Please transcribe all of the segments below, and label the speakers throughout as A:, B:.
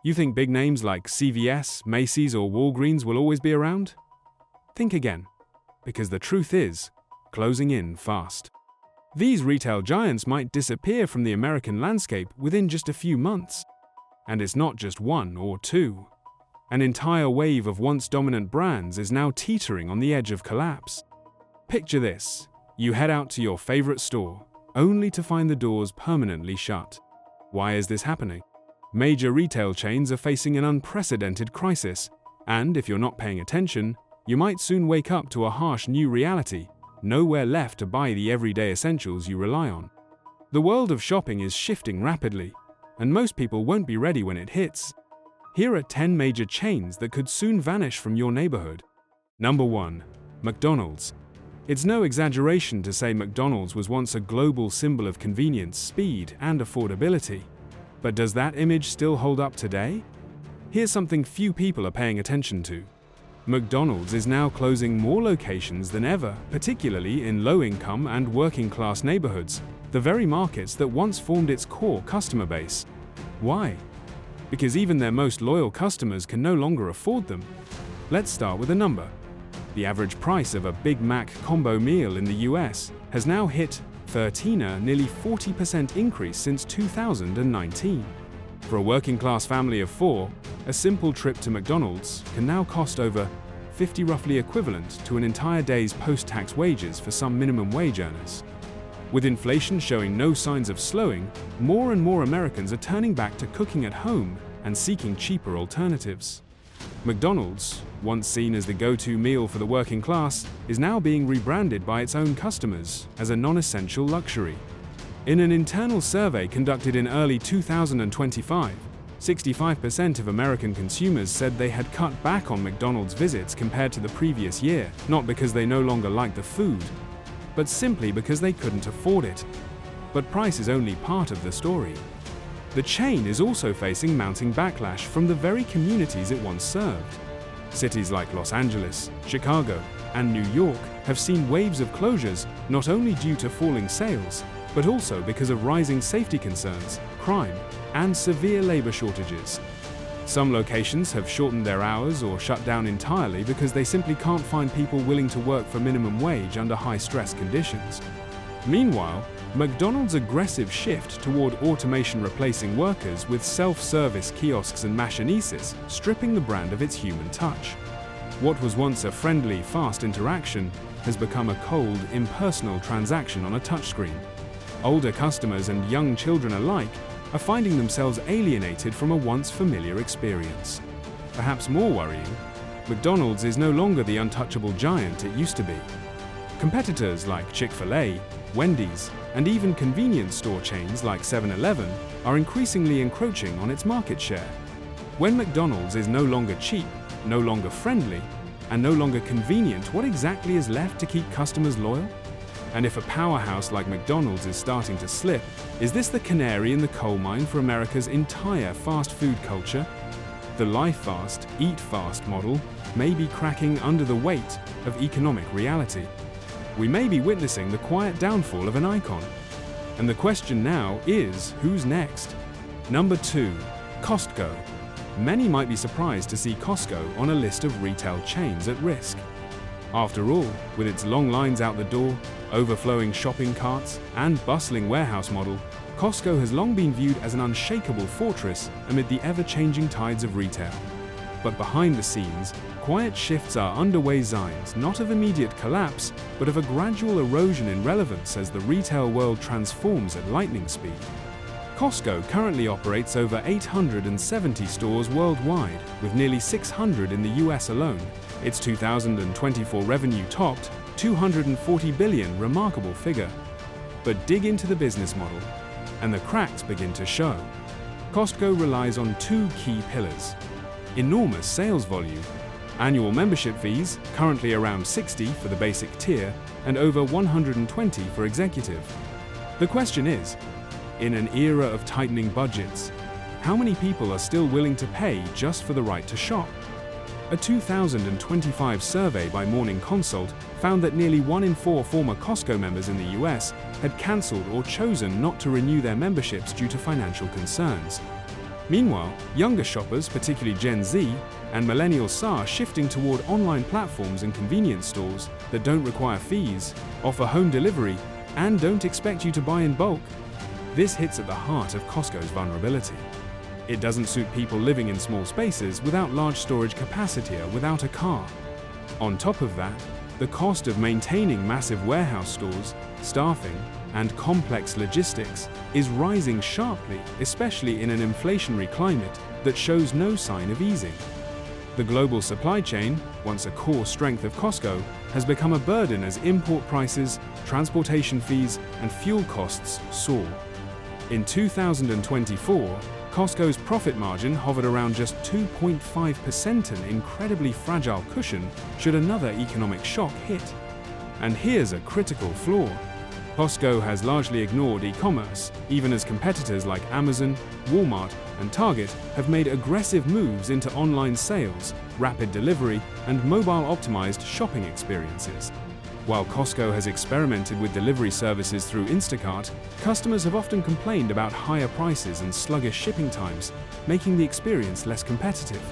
A: You think big names like CVS, Macy's, or Walgreens will always be around? Think again, because the truth is, closing in fast. These retail giants might disappear from the American landscape within just a few months. And it's not just one or two. An entire wave of once dominant brands is now teetering on the edge of collapse. Picture this. You head out to your favorite store, only to find the doors permanently shut. Why is this happening? Major retail chains are facing an unprecedented crisis, and if you're not paying attention, you might soon wake up to a harsh new reality: nowhere left to buy the everyday essentials you rely on. The world of shopping is shifting rapidly, and most people won't be ready when it hits. Here are 10 major chains that could soon vanish from your neighborhood. Number 1. McDonald's. It's no exaggeration to say McDonald's was once a global symbol of convenience, speed, and affordability. But does that image still hold up today? Here's something few people are paying attention to. McDonald's is now closing more locations than ever, particularly in low-income and working-class neighborhoods, the very markets that once formed its core customer base. Why? Because even their most loyal customers can no longer afford them. Let's start with a number. The average price of a Big Mac combo meal in the US has now hit $13, nearly 40% increase since 2019. For a working-class family of 4, a simple trip to McDonald's can now cost over $50, roughly equivalent to an entire day's post-tax wages for some minimum wage earners. With inflation showing no signs of slowing, more and more Americans are turning back to cooking at home and seeking cheaper alternatives. McDonald's, once seen as the go-to meal for the working class, is now being rebranded by its own customers as a non-essential luxury. In an internal survey conducted in early 2025, 65% of American consumers said they had cut back on McDonald's visits compared to the previous year, not because they no longer liked the food, but simply because they couldn't afford it. But price is only part of the story. The chain is also facing mounting backlash from the very communities it once served. Cities like Los Angeles, Chicago, and New York have seen waves of closures not only due to falling sales, but also because of rising safety concerns, crime, and severe labor shortages. Some locations have shortened their hours or shut down entirely because they simply can't find people willing to work for minimum wage under high-stress conditions. Meanwhile, McDonald's aggressive shift toward automation replacing workers with self-service kiosks and machineses, stripping the brand of its human touch. What was once a friendly, fast interaction has become a cold, impersonal transaction on a touchscreen. Older customers and young children alike are finding themselves alienated from a once familiar experience. Perhaps more worrying, McDonald's is no longer the untouchable giant it used to be. Competitors like Chick-fil-A, Wendy's, and even convenience store chains like 7-Eleven are increasingly encroaching on its market share. When McDonald's is no longer cheap, no longer friendly, and no longer convenient, what exactly is left to keep customers loyal? And if a powerhouse like McDonald's is starting to slip, is this the canary in the coal mine for America's entire fast food culture? The life fast, eat fast model may be cracking under the weight of economic reality. We may be witnessing the quiet downfall of an icon. And the question now is, who's next? Number 2. Costco. Many might be surprised to see Costco on a list of retail chains at risk. After all, with its long lines out the door, overflowing shopping carts, and bustling warehouse model, Costco has long been viewed as an unshakable fortress amid the ever-changing tides of retail. But behind the scenes, quiet shifts are underway, signs not of immediate collapse, but of a gradual erosion in relevance as the retail world transforms at lightning speed. Costco currently operates over 870 stores worldwide, with nearly 600 in the US alone. Its 2024 revenue topped $240 billion, remarkable figure. But dig into the business model, and the cracks begin to show. Costco relies on 2 key pillars: enormous sales volume, annual membership fees, currently around $60 for the basic tier, and over $120 for executive. The question is, in an era of tightening budgets, how many people are still willing to pay just for the right to shop? A 2025 survey by Morning Consult found that nearly 1 in 4 former Costco members in the US had cancelled or chosen not to renew their memberships due to financial concerns. Meanwhile, younger shoppers, particularly Gen Z and millennials, are shifting toward online platforms and convenience stores that don't require fees, offer home delivery, and don't expect you to buy in bulk. This hits at the heart of Costco's vulnerability. It doesn't suit people living in small spaces without large storage capacity or without a car. On top of that, the cost of maintaining massive warehouse stores, staffing, and complex logistics is rising sharply, especially in an inflationary climate that shows no sign of easing. The global supply chain, once a core strength of Costco, has become a burden as import prices, transportation fees, and fuel costs soar. In 2024, Costco's profit margin hovered around just 2.5%, an incredibly fragile cushion should another economic shock hit. And here's a critical flaw. Costco has largely ignored e-commerce, even as competitors like Amazon, Walmart, and Target have made aggressive moves into online sales, rapid delivery, and mobile-optimized shopping experiences. While Costco has experimented with delivery services through Instacart, customers have often complained about higher prices and sluggish shipping times, making the experience less competitive.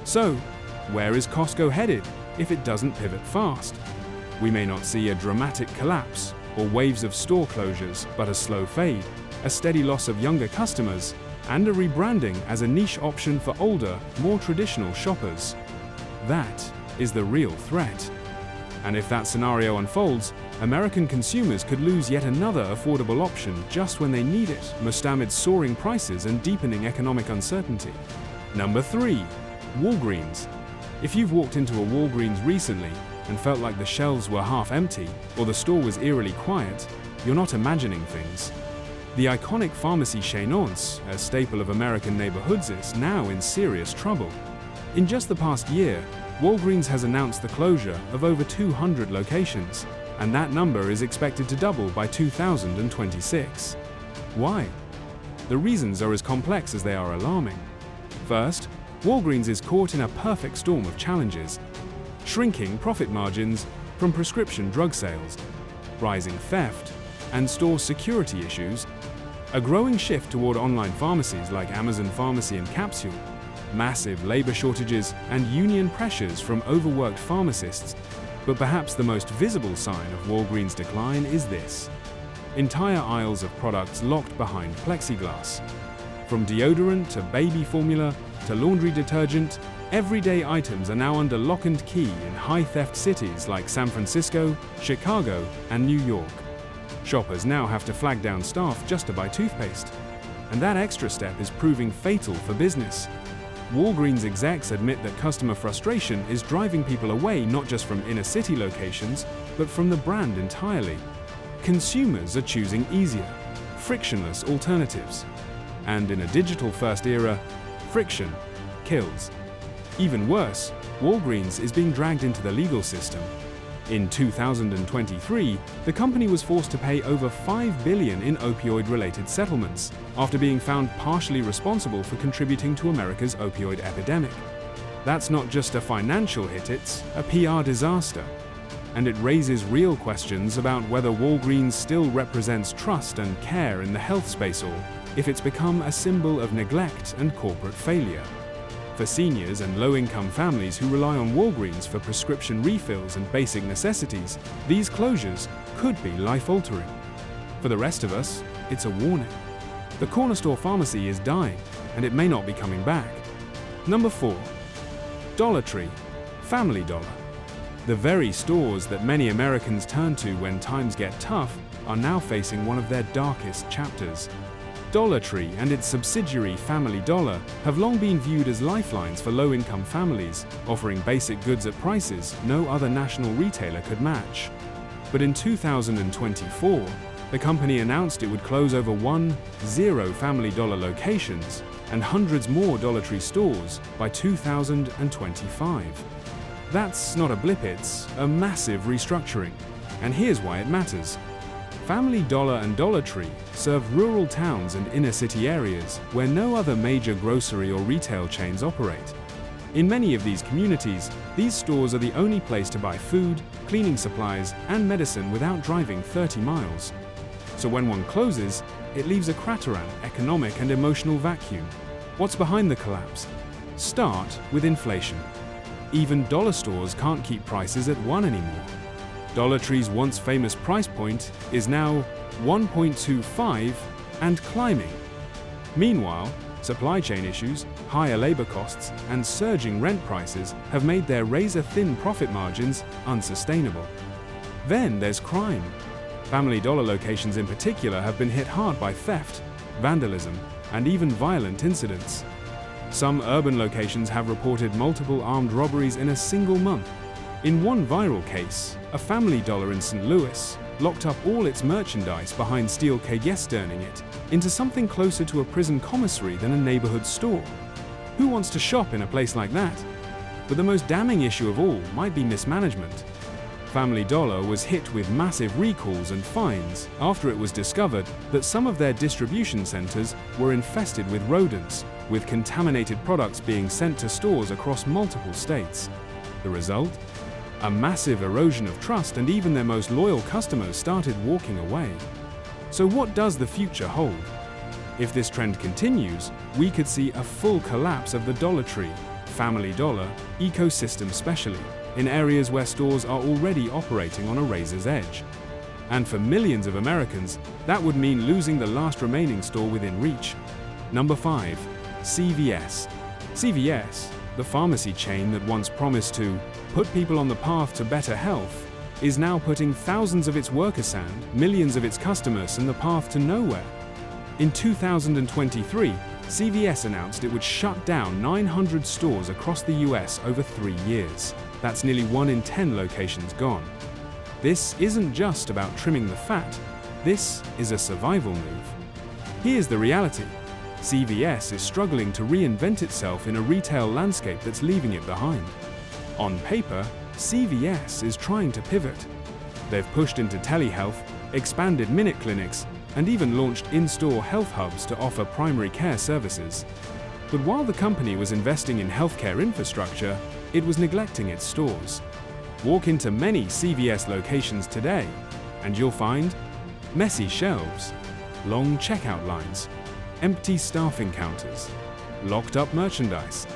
A: So, where is Costco headed if it doesn't pivot fast? We may not see a dramatic collapse or waves of store closures, but a slow fade, a steady loss of younger customers, and a rebranding as a niche option for older, more traditional shoppers. That is the real threat. And if that scenario unfolds, American consumers could lose yet another affordable option just when they need it, amid soaring prices and deepening economic uncertainty. Number 3. Walgreens. If you've walked into a Walgreens recently and felt like the shelves were half empty or the store was eerily quiet, you're not imagining things. The iconic pharmacy chain, a staple of American neighborhoods, is now in serious trouble. In just the past year, Walgreens has announced the closure of over 200 locations, and that number is expected to double by 2026. Why? The reasons are as complex as they are alarming. First, Walgreens is caught in a perfect storm of challenges: shrinking profit margins from prescription drug sales, rising theft, and store security issues, a growing shift toward online pharmacies like Amazon Pharmacy and Capsule, massive labor shortages, and union pressures from overworked pharmacists. But perhaps the most visible sign of Walgreens' decline is this: entire aisles of products locked behind plexiglass. From deodorant to baby formula to laundry detergent, everyday items are now under lock and key in high-theft cities like San Francisco, Chicago, and New York. Shoppers now have to flag down staff just to buy toothpaste. And that extra step is proving fatal for business. Walgreens execs admit that customer frustration is driving people away not just from inner-city locations, but from the brand entirely. Consumers are choosing easier, frictionless alternatives. And in a digital-first era, friction kills. Even worse, Walgreens is being dragged into the legal system. In 2023, the company was forced to pay over $5 billion in opioid-related settlements after being found partially responsible for contributing to America's opioid epidemic. That's not just a financial hit, it's a PR disaster. And it raises real questions about whether Walgreens still represents trust and care in the health space, or if it's become a symbol of neglect and corporate failure. For seniors and low-income families who rely on Walgreens for prescription refills and basic necessities, these closures could be life-altering. For the rest of us, it's a warning. The corner store pharmacy is dying, and it may not be coming back. Number 4. Dollar Tree, Family Dollar. The very stores that many Americans turn to when times get tough are now facing one of their darkest chapters. Dollar Tree and its subsidiary Family Dollar have long been viewed as lifelines for low-income families, offering basic goods at prices no other national retailer could match. But in 2024, the company announced it would close over 10 Family Dollar locations and hundreds more Dollar Tree stores by 2025. That's not a blip, it's a massive restructuring. And here's why it matters. Family Dollar and Dollar Tree serve rural towns and inner-city areas where no other major grocery or retail chains operate. In many of these communities, these stores are the only place to buy food, cleaning supplies, and medicine without driving 30 miles. So when one closes, it leaves a cratering economic and emotional vacuum. What's behind the collapse? Start with inflation. Even dollar stores can't keep prices at $1 anymore. Dollar Tree's once famous price point is now $1.25 and climbing. Meanwhile, supply chain issues, higher labor costs, and surging rent prices have made their razor-thin profit margins unsustainable. Then there's crime. Family Dollar locations in particular have been hit hard by theft, vandalism, and even violent incidents. Some urban locations have reported multiple armed robberies in a single month. In one viral case, a Family Dollar in St. Louis locked up all its merchandise behind steel cages, turning it into something closer to a prison commissary than a neighborhood store. Who wants to shop in a place like that? But the most damning issue of all might be mismanagement. Family Dollar was hit with massive recalls and fines after it was discovered that some of their distribution centers were infested with rodents, with contaminated products being sent to stores across multiple states. The result? A massive erosion of trust, and even their most loyal customers started walking away. So what does the future hold? If this trend continues, we could see a full collapse of the Dollar Tree, Family Dollar ecosystem, especially in areas where stores are already operating on a razor's edge. And for millions of Americans, that would mean losing the last remaining store within reach. Number 5. CVS. CVS, the pharmacy chain that once promised to put people on the path to better health, is now putting thousands of its workers and millions of its customers in the path to nowhere. In 2023, CVS announced it would shut down 900 stores across the US over 3 years. That's nearly 1 in 10 locations gone. This isn't just about trimming the fat, this is a survival move. Here's the reality. CVS is struggling to reinvent itself in a retail landscape that's leaving it behind. On paper, CVS is trying to pivot. They've pushed into telehealth, expanded minute clinics, and even launched in-store health hubs to offer primary care services. But while the company was investing in healthcare infrastructure, it was neglecting its stores. Walk into many CVS locations today, and you'll find messy shelves, long checkout lines, empty staffing counters, locked up merchandise,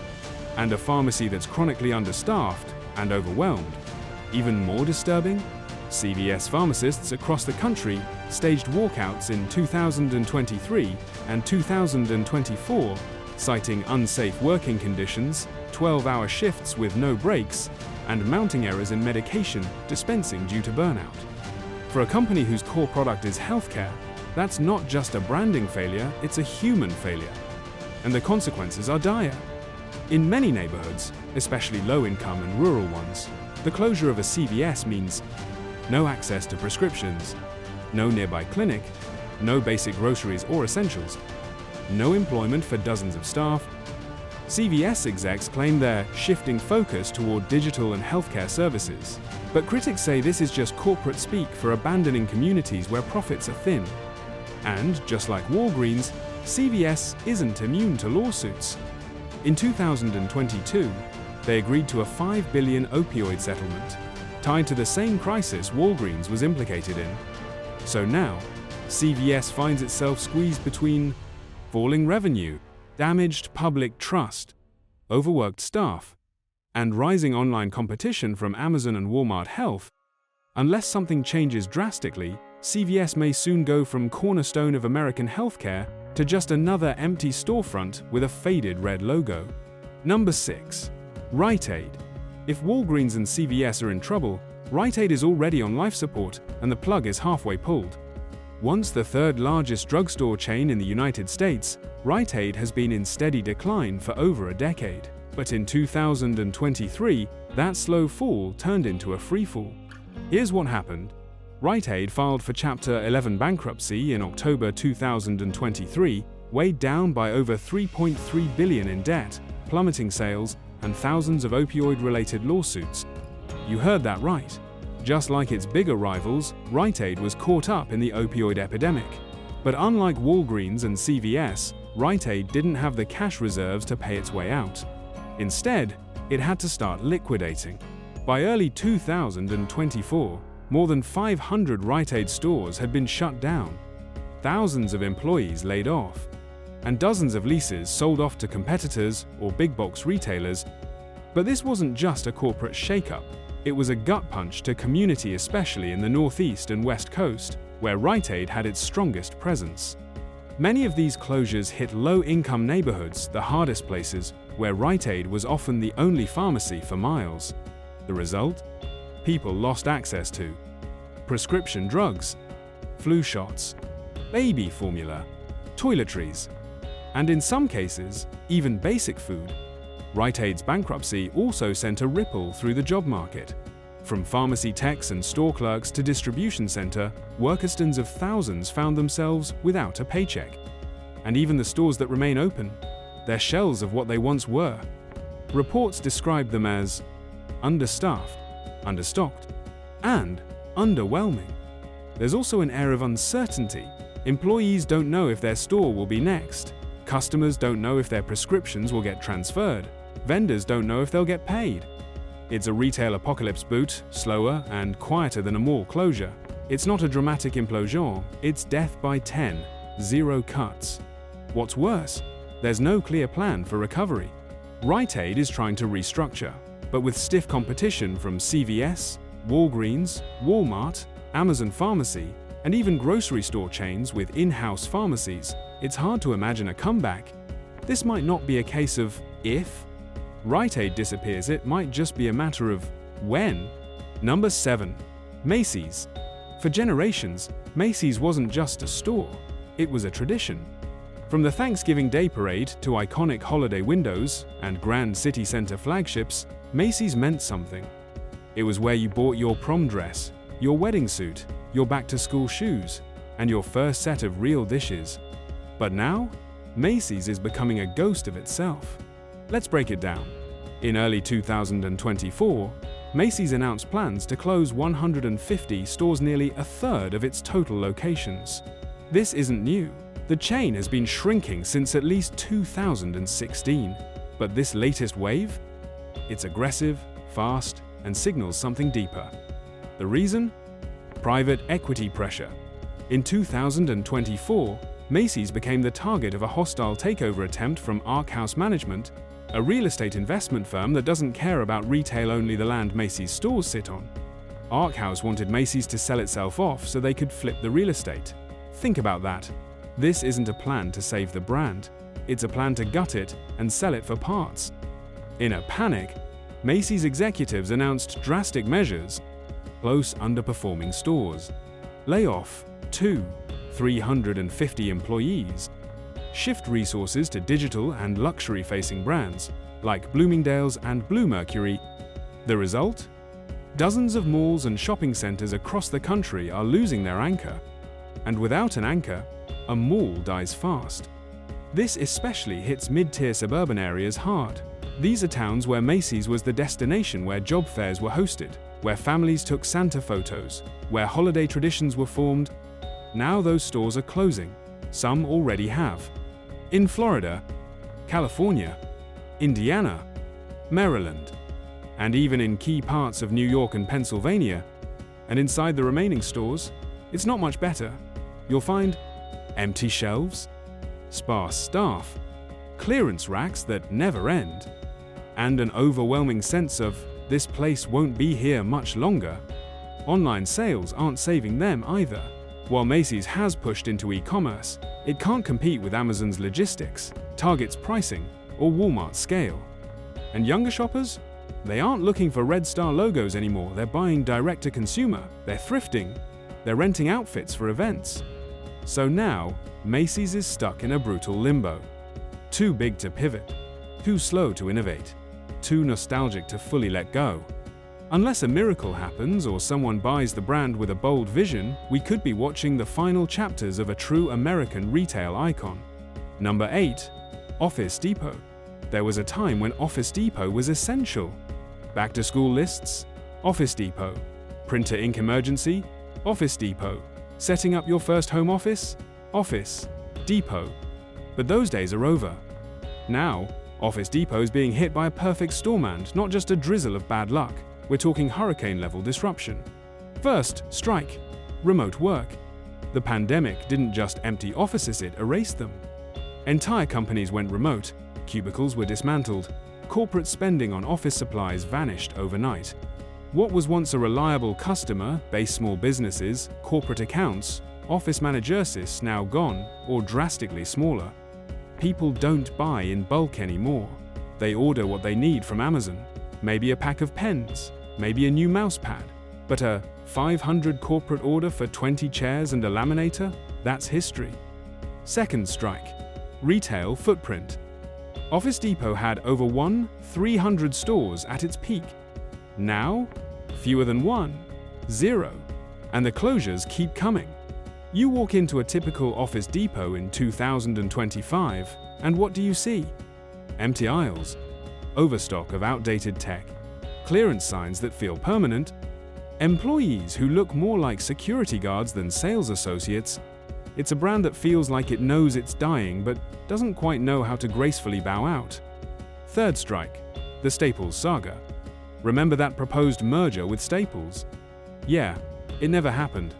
A: and a pharmacy that's chronically understaffed and overwhelmed. Even more disturbing, CVS pharmacists across the country staged walkouts in 2023 and 2024, citing unsafe working conditions, 12-hour shifts with no breaks, and mounting errors in medication dispensing due to burnout. For a company whose core product is healthcare, that's not just a branding failure, it's a human failure. And the consequences are dire. In many neighborhoods, especially low-income and rural ones, the closure of a CVS means no access to prescriptions, no nearby clinic, no basic groceries or essentials, no employment for dozens of staff. CVS execs claim they're shifting focus toward digital and healthcare services. But critics say this is just corporate speak for abandoning communities where profits are thin. And, just like Walgreens, CVS isn't immune to lawsuits. In 2022, they agreed to a $5 billion opioid settlement, tied to the same crisis Walgreens was implicated in. So now, CVS finds itself squeezed between falling revenue, damaged public trust, overworked staff, and rising online competition from Amazon and Walmart Health. Unless something changes drastically, CVS may soon go from cornerstone of American healthcare to just another empty storefront with a faded red logo. Number 6. Rite Aid. If Walgreens and CVS are in trouble, Rite Aid is already on life support and the plug is halfway pulled. Once the third largest drugstore chain in the United States, Rite Aid has been in steady decline for over a decade. But in 2023, that slow fall turned into a freefall. Here's what happened. Rite Aid filed for Chapter 11 bankruptcy in October 2023, weighed down by over $3.3 billion in debt, plummeting sales, and thousands of opioid-related lawsuits. You heard that right. Just like its bigger rivals, Rite Aid was caught up in the opioid epidemic. But unlike Walgreens and CVS, Rite Aid didn't have the cash reserves to pay its way out. Instead, it had to start liquidating. By early 2024, more than 500 Rite Aid stores had been shut down, thousands of employees laid off, and dozens of leases sold off to competitors or big-box retailers. But this wasn't just a corporate shakeup. It was a gut punch to community, especially in the Northeast and West Coast, where Rite Aid had its strongest presence. Many of these closures hit low-income neighborhoods, the hardest places, where Rite Aid was often the only pharmacy for miles. The result? People lost access to prescription drugs, flu shots, baby formula, toiletries, and in some cases, even basic food. Rite Aid's bankruptcy also sent a ripple through the job market. From pharmacy techs and store clerks to distribution center, workers of thousands found themselves without a paycheck. And even the stores that remain open, they're shells of what they once were. Reports describe them as understaffed, understocked, and underwhelming. There's also an air of uncertainty. Employees don't know if their store will be next. Customers don't know if their prescriptions will get transferred. Vendors don't know if they'll get paid. It's a retail apocalypse boot, slower and quieter than a mall closure. It's not a dramatic implosion, it's death by 10, 0 cuts. What's worse, there's no clear plan for recovery. Rite Aid is trying to restructure, but with stiff competition from CVS, Walgreens, Walmart, Amazon Pharmacy, and even grocery store chains with in-house pharmacies, it's hard to imagine a comeback. This might not be a case of if Rite Aid disappears, it might just be a matter of when. Number 7. Macy's. For generations, Macy's wasn't just a store, it was a tradition. From the Thanksgiving Day Parade to iconic holiday windows and grand city center flagships, Macy's meant something. It was where you bought your prom dress, your wedding suit, your back-to-school shoes, and your first set of real dishes. But now, Macy's is becoming a ghost of itself. Let's break it down. In early 2024, Macy's announced plans to close 150 stores, nearly a third of its total locations. This isn't new. The chain has been shrinking since at least 2016. But this latest wave? It's aggressive, fast, and signals something deeper. The reason? Private equity pressure. In 2024, Macy's became the target of a hostile takeover attempt from Ark House Management, a real estate investment firm that doesn't care about retail, only the land Macy's stores sit on. Ark House wanted Macy's to sell itself off so they could flip the real estate. Think about that. This isn't a plan to save the brand. It's a plan to gut it and sell it for parts. In a panic, Macy's executives announced drastic measures: close underperforming stores, lay off 350 employees, shift resources to digital and luxury-facing brands like Bloomingdale's and Bluemercury. The result? Dozens of malls and shopping centers across the country are losing their anchor. And without an anchor, a mall dies fast. This especially hits mid-tier suburban areas hard. These are towns where Macy's was the destination, where job fairs were hosted, where families took Santa photos, where holiday traditions were formed. Now those stores are closing. Some already have. In Florida, California, Indiana, Maryland, and even in key parts of New York and Pennsylvania. And inside the remaining stores, it's not much better. You'll find empty shelves, sparse staff, clearance racks that never end, and an overwhelming sense of this place won't be here much longer. Online sales aren't saving them either. While Macy's has pushed into e-commerce, it can't compete with Amazon's logistics, Target's pricing, or Walmart's scale. And younger shoppers? They aren't looking for Red Star logos anymore. They're buying direct-to-consumer, they're thrifting, they're renting outfits for events. So now, Macy's is stuck in a brutal limbo. Too big to pivot, too slow to innovate, too nostalgic to fully let go. Unless a miracle happens or someone buys the brand with a bold vision, we could be watching the final chapters of a true American retail icon. Number 8. Office Depot. There was a time when Office Depot was essential. Back-to-school lists? Office Depot. Printer ink emergency? Office Depot. Setting up your first home office? Office Depot. But those days are over. Now, Office Depot is being hit by a perfect storm, and not just a drizzle of bad luck. We're talking hurricane-level disruption. First, strike. Remote work. The pandemic didn't just empty offices, it erased them. Entire companies went remote, cubicles were dismantled, corporate spending on office supplies vanished overnight. What was once a reliable customer base, small businesses, corporate accounts, office managers, now gone or drastically smaller. People don't buy in bulk anymore. They order what they need from Amazon. Maybe a pack of pens, maybe a new mouse pad. But a 500 corporate order for 20 chairs and a laminator? That's history. Second strike. Retail footprint. Office Depot had over 300 stores at its peak. Now, fewer than 0. And the closures keep coming. You walk into a typical Office Depot in 2025, and what do you see? Empty aisles, overstock of outdated tech, clearance signs that feel permanent, employees who look more like security guards than sales associates. It's a brand that feels like it knows it's dying but doesn't quite know how to gracefully bow out. Third strike, the Staples saga. Remember that proposed merger with Staples? Yeah, it never happened.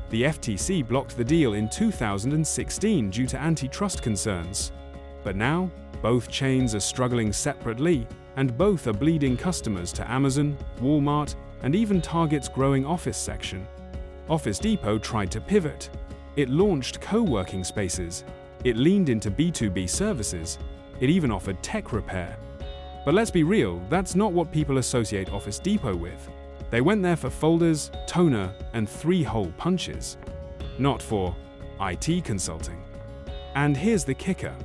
A: The FTC blocked the deal in 2016 due to antitrust concerns. But now, both chains are struggling separately, and both are bleeding customers to Amazon, Walmart, and even Target's growing office section. Office Depot tried to pivot. It launched co-working spaces. It leaned into B2B services. It even offered tech repair. But let's be real, that's not what people associate Office Depot with. They went there for folders, toner, and 3-hole punches. Not for IT consulting. And here's the kicker.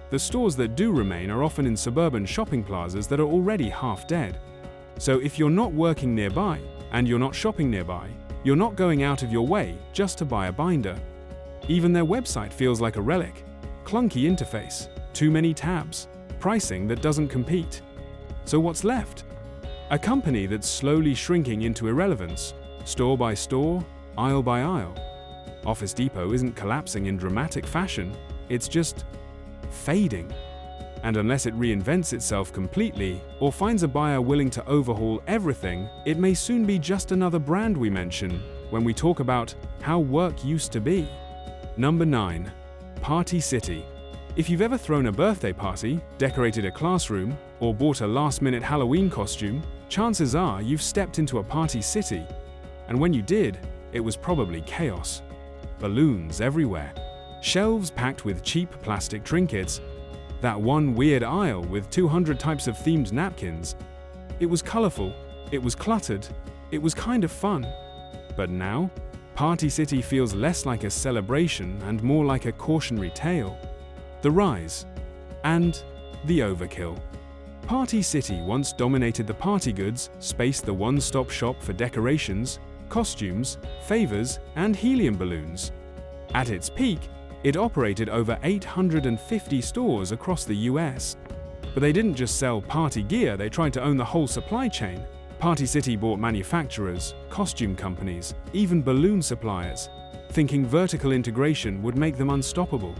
A: The stores that do remain are often in suburban shopping plazas that are already half dead. So if you're not working nearby, and you're not shopping nearby, you're not going out of your way just to buy a binder. Even their website feels like a relic. Clunky interface, too many tabs, pricing that doesn't compete. So what's left? A company that's slowly shrinking into irrelevance, store by store, aisle by aisle. Office Depot isn't collapsing in dramatic fashion, it's just fading. And unless it reinvents itself completely or finds a buyer willing to overhaul everything, it may soon be just another brand we mention when we talk about how work used to be. Number 9. Party City. If you've ever thrown a birthday party, decorated a classroom, or bought a last-minute Halloween costume, chances are you've stepped into a Party City. And when you did, it was probably chaos. Balloons everywhere. Shelves packed with cheap plastic trinkets. That one weird aisle with 200 types of themed napkins. It was colorful, it was cluttered, it was kind of fun. But now, Party City feels less like a celebration and more like a cautionary tale. The rise and the overkill. Party City once dominated the party goods space, the one-stop shop for decorations, costumes, favors, and helium balloons. At its peak, it operated over 850 stores across the US. But they didn't just sell party gear, they tried to own the whole supply chain. Party City bought manufacturers, costume companies, even balloon suppliers, thinking vertical integration would make them unstoppable.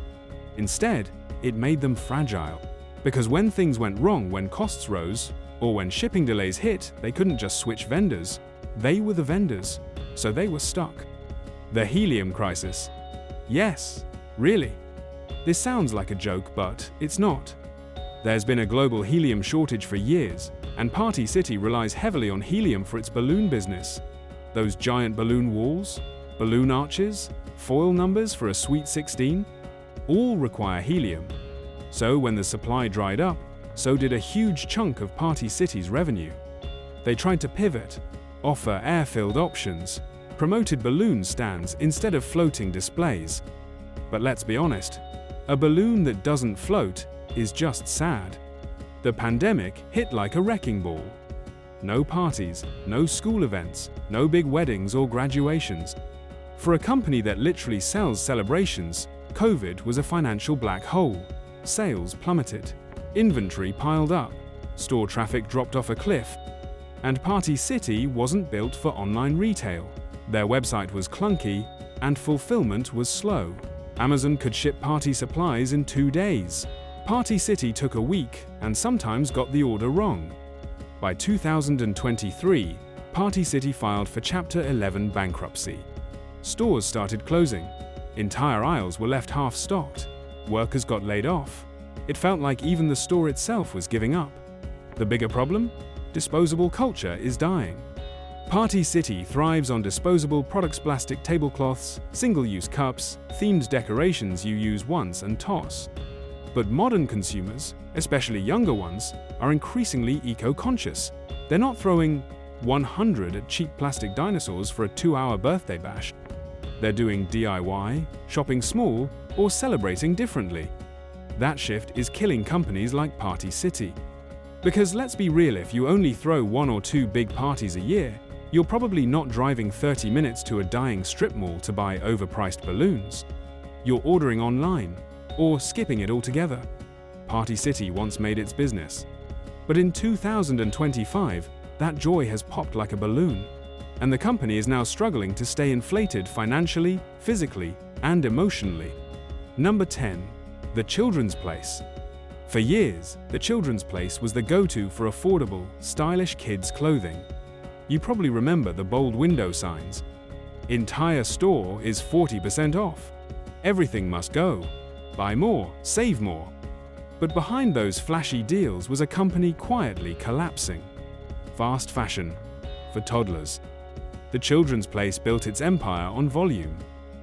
A: Instead, it made them fragile. Because when things went wrong, when costs rose, or when shipping delays hit, they couldn't just switch vendors. They were the vendors, so they were stuck. The helium crisis. Yes, really. This sounds like a joke, but it's not. There's been a global helium shortage for years, and Party City relies heavily on helium for its balloon business. Those giant balloon walls, balloon arches, foil numbers for a Sweet 16, all require helium. So when the supply dried up, so did a huge chunk of Party City's revenue. They tried to pivot, offer air-filled options, promoted balloon stands instead of floating displays. But let's be honest, a balloon that doesn't float is just sad. The pandemic hit like a wrecking ball. No parties, no school events, no big weddings or graduations. For a company that literally sells celebrations, COVID was a financial black hole. Sales plummeted, inventory piled up, store traffic dropped off a cliff, and Party City wasn't built for online retail. Their website was clunky, and fulfillment was slow. Amazon could ship party supplies in 2 days. Party City took a week and sometimes got the order wrong. By 2023, Party City filed for Chapter 11 bankruptcy. Stores started closing. Entire aisles were left half-stocked. Workers got laid off. It felt like even the store itself was giving up. The bigger problem? Disposable culture is dying. Party City thrives on disposable products, plastic tablecloths, single-use cups, themed decorations you use once and toss. But modern consumers, especially younger ones, are increasingly eco-conscious. They're not throwing 100 cheap plastic dinosaurs for a 2-hour birthday bash. They're doing DIY, shopping small, or celebrating differently. That shift is killing companies like Party City. Because let's be real, if you only throw 1 or 2 big parties a year, you're probably not driving 30 minutes to a dying strip mall to buy overpriced balloons. You're ordering online, or skipping it altogether. Party City once made its business. But in 2025, that joy has popped like a balloon, and the company is now struggling to stay inflated financially, physically, and emotionally. Number 10. The Children's Place. For years, the Children's Place was the go-to for affordable, stylish kids' clothing. You probably remember the bold window signs. Entire store is 40% off. Everything must go. Buy more, save more. But behind those flashy deals was a company quietly collapsing. Fast fashion for toddlers. The Children's Place built its empire on volume.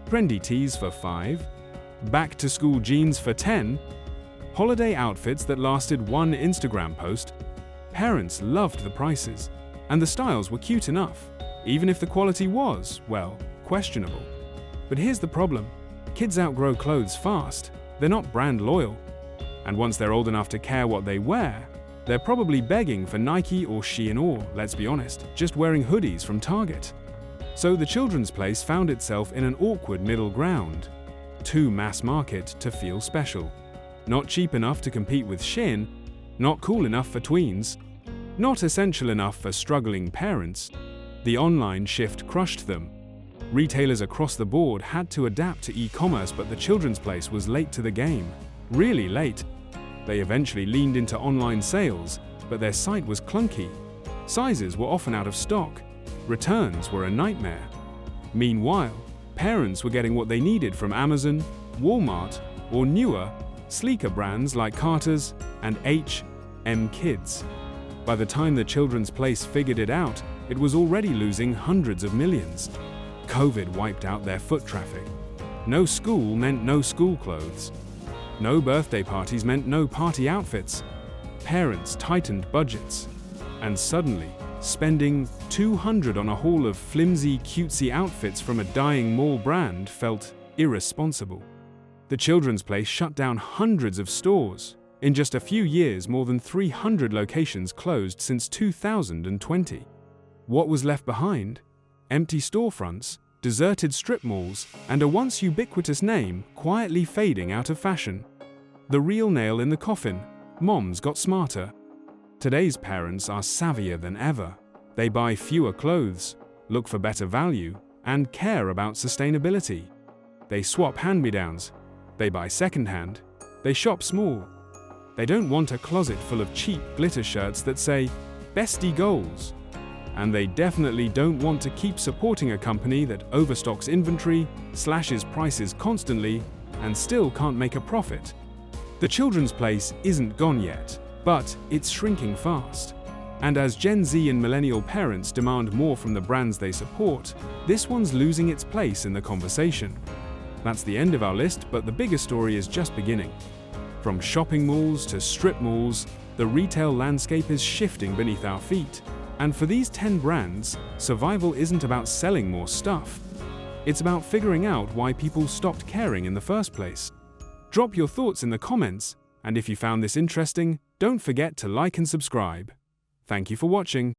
A: Trendy tees for $5, back-to-school jeans for $10, holiday outfits that lasted 1 Instagram post. Parents loved the prices, and the styles were cute enough, even if the quality was, well, questionable. But here's the problem. Kids outgrow clothes fast. They're not brand loyal. And once they're old enough to care what they wear, they're probably begging for Nike or Shein or, let's be honest, just wearing hoodies from Target. So the Children's Place found itself in an awkward middle ground. Too mass market to feel special. Not cheap enough to compete with Shein, not cool enough for tweens, not essential enough for struggling parents. The online shift crushed them. Retailers across the board had to adapt to e-commerce, but the Children's Place was late to the game. Really late. They eventually leaned into online sales, but their site was clunky. Sizes were often out of stock. Returns were a nightmare. Meanwhile, parents were getting what they needed from Amazon, Walmart, or newer, sleeker brands like Carter's and H&M Kids. By the time the Children's Place figured it out, it was already losing hundreds of millions. COVID wiped out their foot traffic. No school meant no school clothes. No birthday parties meant no party outfits. Parents tightened budgets. And suddenly, spending $200 on a haul of flimsy, cutesy outfits from a dying mall brand felt irresponsible. The Children's Place shut down hundreds of stores. In just a few years, more than 300 locations closed since 2020. What was left behind? Empty storefronts, deserted strip malls, and a once ubiquitous name quietly fading out of fashion. The real nail in the coffin: moms got smarter. Today's parents are savvier than ever. They buy fewer clothes, look for better value, and care about sustainability. They swap hand-me-downs. They buy secondhand. They shop small. They don't want a closet full of cheap glitter shirts that say, "Bestie goals." And they definitely don't want to keep supporting a company that overstocks inventory, slashes prices constantly, and still can't make a profit. The Children's Place isn't gone yet, but it's shrinking fast. And as Gen Z and millennial parents demand more from the brands they support, this one's losing its place in the conversation. That's the end of our list, but the bigger story is just beginning. From shopping malls to strip malls, the retail landscape is shifting beneath our feet. And for these 10 brands, survival isn't about selling more stuff. It's about figuring out why people stopped caring in the first place. Drop your thoughts in the comments, and if you found this interesting, don't forget to like and subscribe. Thank you for watching.